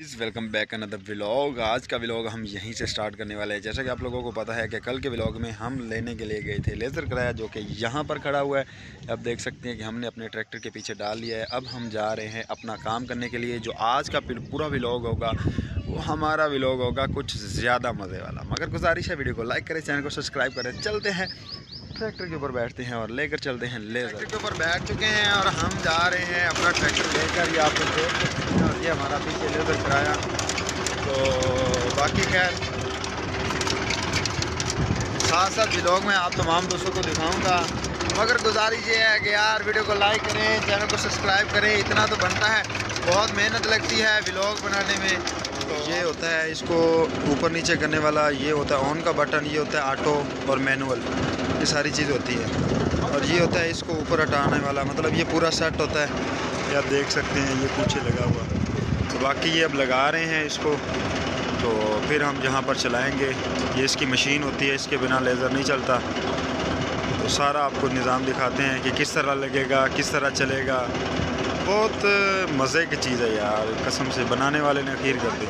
Welcome back another vlog. आज का vlog हम यहीं से स्टार्ट करने वाले हैं। जैसा कि आप लोगों को पता है कि कल के व्लॉग में हम लेने के लिए गए थे लेज़र किराया, जो कि यहाँ पर खड़ा हुआ है। अब देख सकते हैं कि हमने अपने ट्रैक्टर के पीछे डाल लिया है। अब हम जा रहे हैं अपना काम करने के लिए। जो आज का पूरा व्लॉग होगा वो हमारा व्लॉग होगा कुछ ज़्यादा मज़े वाला। मगर गुजारिश है, वीडियो को लाइक करें, चैनल को सब्सक्राइब करें। चलते हैं ट्रैक्टर के ऊपर, बैठते हैं और लेकर चलते हैं लेज़र। ट्रैक्टर के ऊपर बैठ चुके हैं और हम जा रहे हैं अपना ट्रैक्टर लेकर। ये आप लोग देख सकते हैं और ये हमारा पीछे लेज़र किराया। तो बाकी खैर साथ साथ व्लॉग में आप तमाम दोस्तों को दिखाऊंगा। मगर गुजारिश ये है कि यार वीडियो को लाइक करें, चैनल को सब्सक्राइब करें। इतना तो बनता है, बहुत मेहनत लगती है व्लॉग बनाने में। तो ये होता है इसको ऊपर नीचे करने वाला, ये होता है ऑन का बटन, ये होता है ऑटो और मैनुअल, ये सारी चीज़ होती है। और ये होता है इसको ऊपर हटाने वाला, मतलब ये पूरा सेट होता है। ये आप देख सकते हैं, ये पीछे लगा हुआ। तो बाकी ये अब लगा रहे हैं इसको, तो फिर हम जहाँ पर चलाएंगे, ये इसकी मशीन होती है, इसके बिना लेज़र नहीं चलता। तो सारा आपको निज़ाम दिखाते हैं कि किस तरह लगेगा, किस तरह चलेगा। बहुत मज़े की चीज़ है यार, कसम से बनाने वाले ने अखीर कर दी।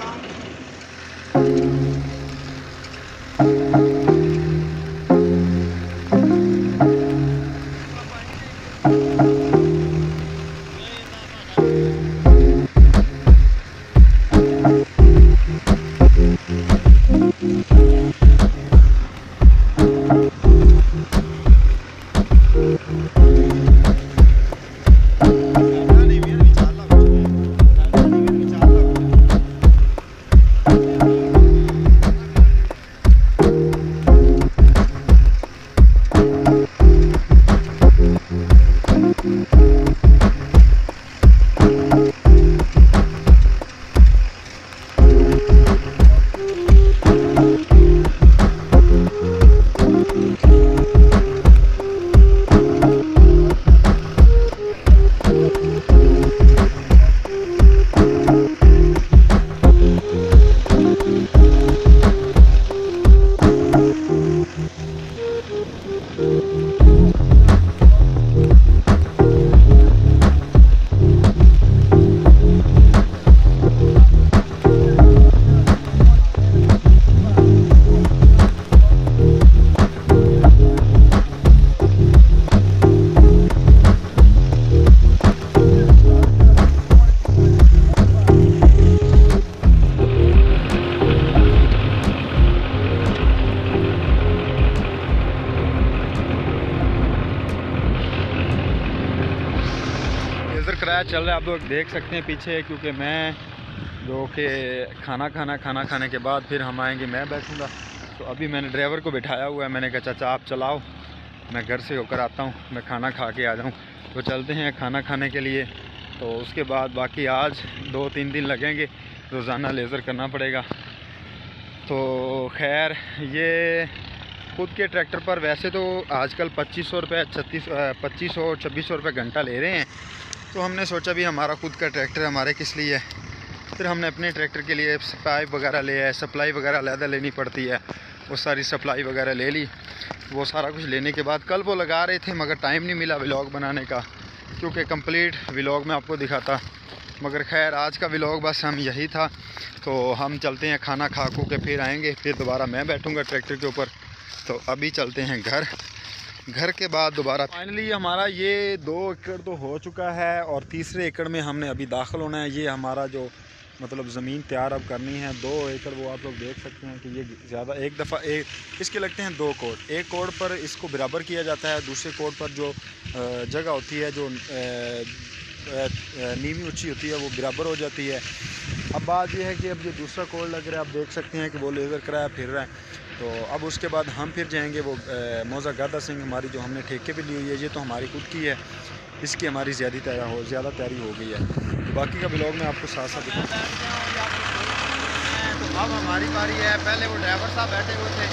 किराया चल रहा है, आप लोग देख सकते हैं पीछे। क्योंकि मैं जो कि खाना खाने के बाद फिर हम आएंगे, मैं बैठूंगा। तो अभी मैंने ड्राइवर को बिठाया हुआ है। मैंने कहा चाचा आप चलाओ, मैं घर से होकर आता हूँ, मैं खाना खा के आ जाऊँ। तो चलते हैं खाना खाने के लिए। तो उसके बाद बाकी आज 2-3 दिन लगेंगे, रोज़ाना लेज़र करना पड़ेगा। तो खैर ये खुद के ट्रैक्टर पर वैसे तो आजकल 2500 रुपये 2500-2600 रुपये घंटा ले रहे हैं। तो हमने सोचा भी हमारा खुद का ट्रैक्टर हमारे किस लिए है। फिर हमने अपने ट्रैक्टर के लिए पाइप वगैरह ले आए, सप्लाई वगैरह अलग लेनी पड़ती है, वो सारी सप्लाई वगैरह ले ली। वो सारा कुछ लेने के बाद कल वो लगा रहे थे, मगर टाइम नहीं मिला व्लॉग बनाने का, क्योंकि कंप्लीट व्लॉग में आपको दिखाता। मगर खैर आज का व्लॉग बस हम यही था। तो हम चलते हैं, खाना खा के फिर आएँगे, फिर दोबारा मैं बैठूँगा ट्रैक्टर के ऊपर। तो अभी चलते हैं घर के बाद दोबारा। फाइनली हमारा ये 2 एकड़ तो हो चुका है और तीसरे एकड़ में हमने अभी दाखिल होना है। ये हमारा जो मतलब ज़मीन तैयार अब करनी है 2 एकड़। वो आप लोग देख सकते हैं कि ये ज़्यादा एक दफ़ा इसके लगते हैं 2 कोड। एक कोड पर इसको बराबर किया जाता है, दूसरे कोड पर जो जगह होती है, जो नीवी ऊँची होती है, वो बराबर हो जाती है। अब बात यह है कि अब ये दूसरा कोड लग रहा है, आप देख सकते हैं कि वो लेज़र किराया फिर रहा है। तो अब उसके बाद हम फिर जाएंगे वो मौजा गादा सिंह हमारी, जो हमने ठेके पे ली हुई है, ये तो हमारी खुद की है, इसकी हमारी ज़्यादा तैयारी हो गई है। तो बाकी का ब्लॉग में आपको साथ साथ दिखाऊंगा। तो अब हमारी बारी है। पहले वो ड्राइवर साहब बैठे हुए थे,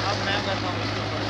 अब मैं बैठा हूँ उसके ऊपर।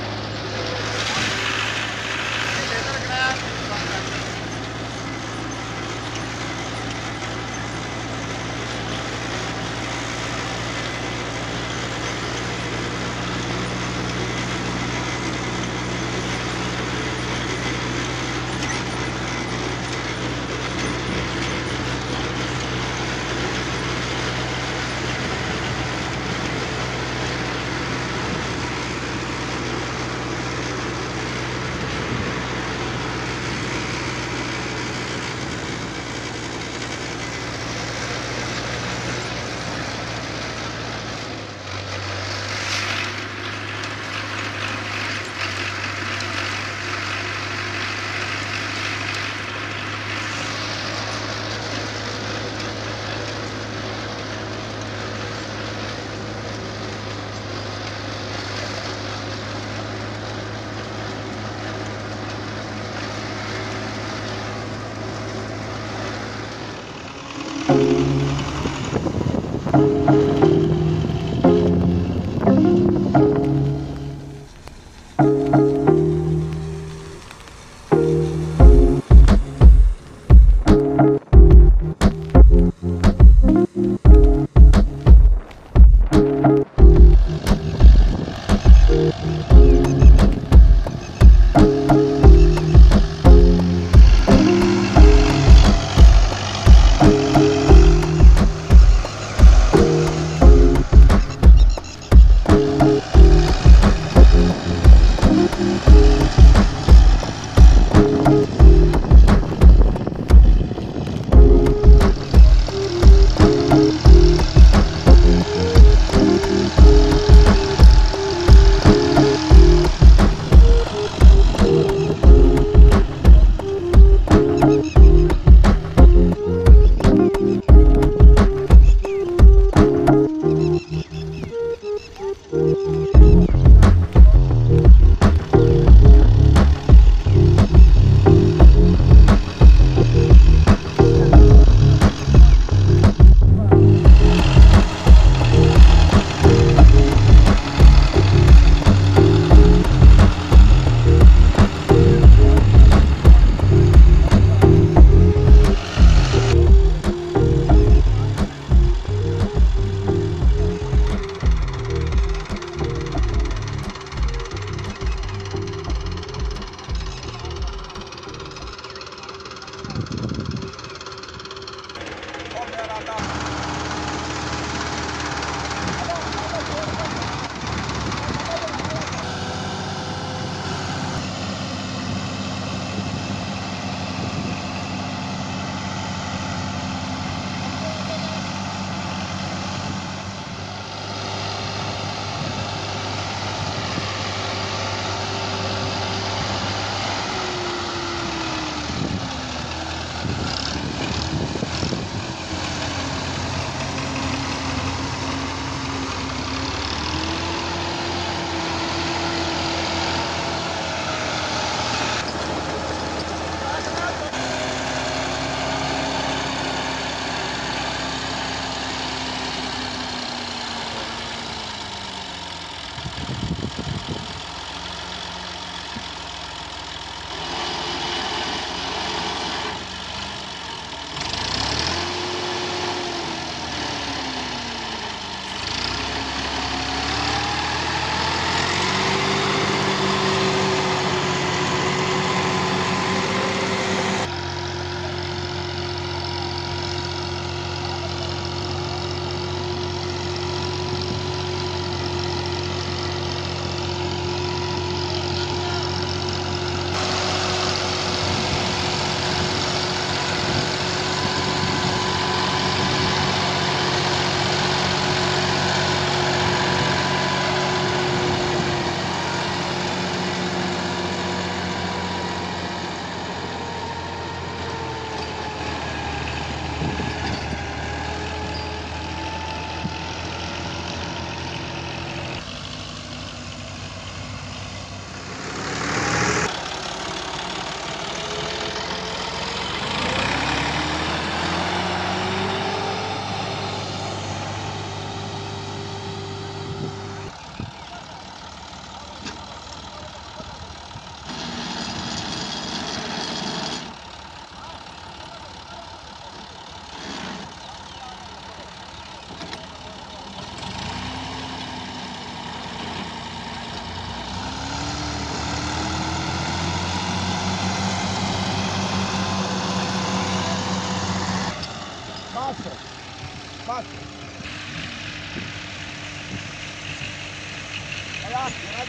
बस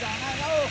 जाना है ना वो